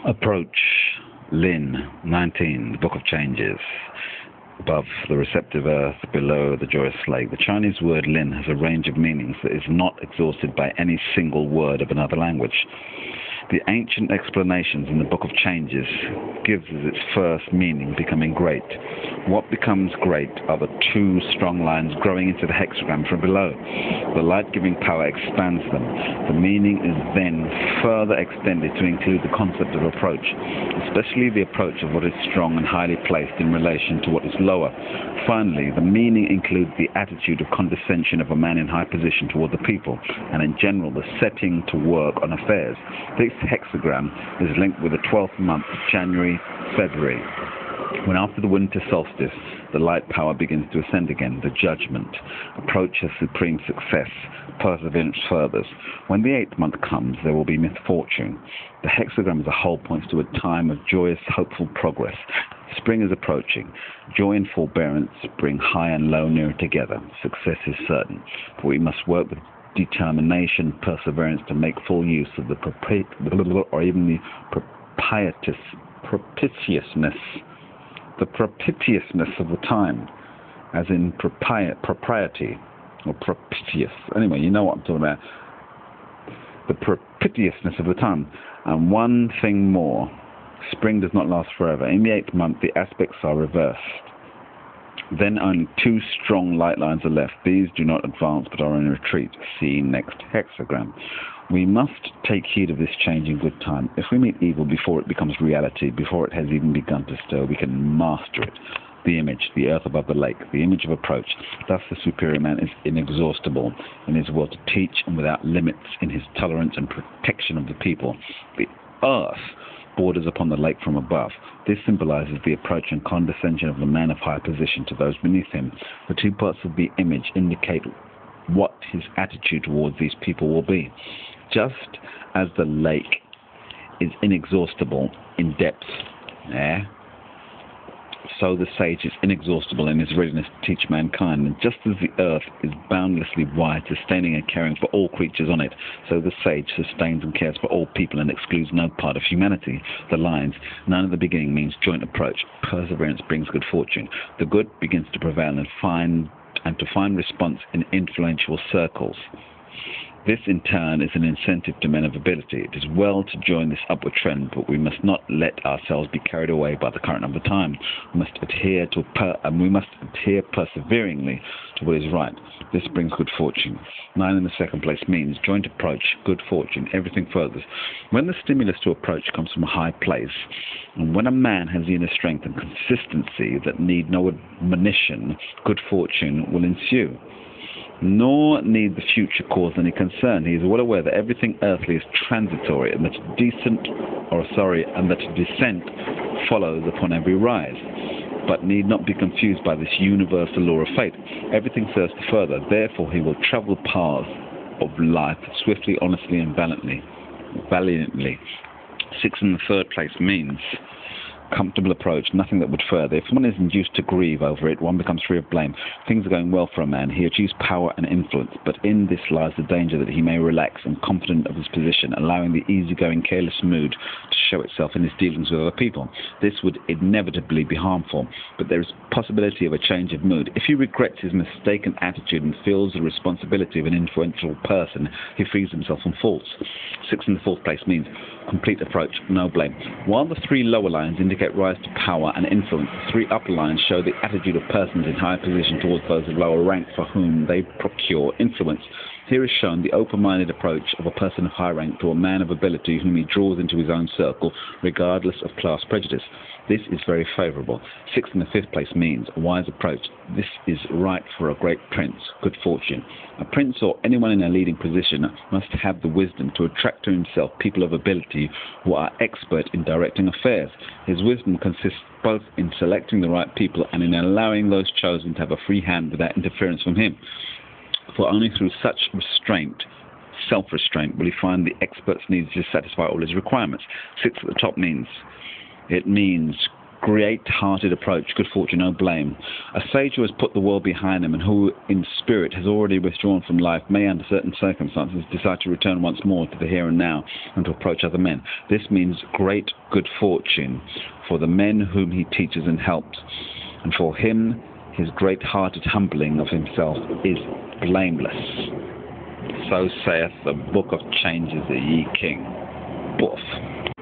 Approach Lin 19, the Book of Changes. Above the receptive earth, below the joyous lake. The Chinese word Lin has a range of meanings that is not exhausted by any single word of another language. The ancient explanations in the Book of Changes gives as its first meaning becoming great. What becomes great are the two strong lines growing into the hexagram from below. The light-giving power expands them. The meaning is then further extended to include the concept of approach, especially the approach of what is strong and highly placed in relation to what is lower. Finally, the meaning includes the attitude of condescension of a man in high position toward the people, and in general the setting to work on affairs. This hexagram is linked with the 12th month, January, February, when after the winter solstice the light power begins to ascend again. The judgment approach has supreme success, perseverance furthers. When the 8th month comes, there will be misfortune. The hexagram as a whole points to a time of joyous, hopeful progress. Spring is approaching. Joy and forbearance bring high and low nearer together. Success is certain, for we must work with determination, perseverance to make full use of the propitiousness of the time, as in propriety or propitious. Anyway, you know what I'm talking about. The propitiousness of the time. And one thing more, spring does not last forever. In the 8th month, the aspects are reversed. Then only two strong light lines are left. These do not advance but are in retreat. See next hexagram. We must take heed of this change in good time. If we meet evil before it becomes reality, before it has even begun to stir, we can master it. The image, the earth above the lake, the image of approach. Thus the superior man is inexhaustible in his will to teach and without limits in his tolerance and protection of the people. The earth borders upon the lake from above. This symbolizes the approach and condescension of the man of high position to those beneath him. The two parts of the image indicate what his attitude towards these people will be. Just as the lake is inexhaustible in depth, so the sage is inexhaustible in his readiness to teach mankind. And just as the earth is boundlessly wide, sustaining and caring for all creatures on it, so the sage sustains and cares for all people and excludes no part of humanity. The lines, none at the beginning, means joint approach. Perseverance brings good fortune. The good begins to prevail and to find response in influential circles. This, in turn, is an incentive to men of ability. It is well to join this upward trend, but we must not let ourselves be carried away by the current of the time. We must adhere perseveringly to what is right. This brings good fortune. 9 in the second place means joint approach, good fortune, everything furthers. When the stimulus to approach comes from a high place, and when a man has the inner strength and consistency that need no admonition, good fortune will ensue. Nor need the future cause any concern. He is well aware that everything earthly is transitory, and that descent follows upon every rise, but need not be confused by this universal law of fate. Everything serves to further. Therefore, he will travel the paths of life swiftly, honestly, and valiantly. 6 in the third place means comfortable approach, nothing that would further. If one is induced to grieve over it, one becomes free of blame. Things are going well for a man. He achieves power and influence, but in this lies the danger that he may relax and confident of his position, allowing the easygoing, careless mood to show itself in his dealings with other people. This would inevitably be harmful, but there is possibility of a change of mood. If he regrets his mistaken attitude and feels the responsibility of an influential person, he frees himself from faults. 6 in the fourth place means complete approach, no blame. While the 3 lower lines indicate rise to power and influence, the 3 upper lines show the attitude of persons in higher position towards those of lower rank for whom they procure influence. Here is shown the open-minded approach of a person of high rank to a man of ability whom he draws into his own circle, regardless of class prejudice. This is very favourable. 6 in the 5th place means a wise approach. This is right for a great prince, good fortune. A prince or anyone in a leading position must have the wisdom to attract to himself people of ability who are expert in directing affairs. His wisdom consists both in selecting the right people and in allowing those chosen to have a free hand without interference from him. For only through such self-restraint will he find the expert's needs to satisfy all his requirements. 6 at the top means great-hearted approach, good fortune, no blame. A sage who has put the world behind him and who in spirit has already withdrawn from life may under certain circumstances decide to return once more to the here and now and to approach other men. This means great good fortune for the men whom he teaches and helps, and for him his great-hearted humbling of himself is blameless. So saith the Book of Changes, the Ye King. Boof.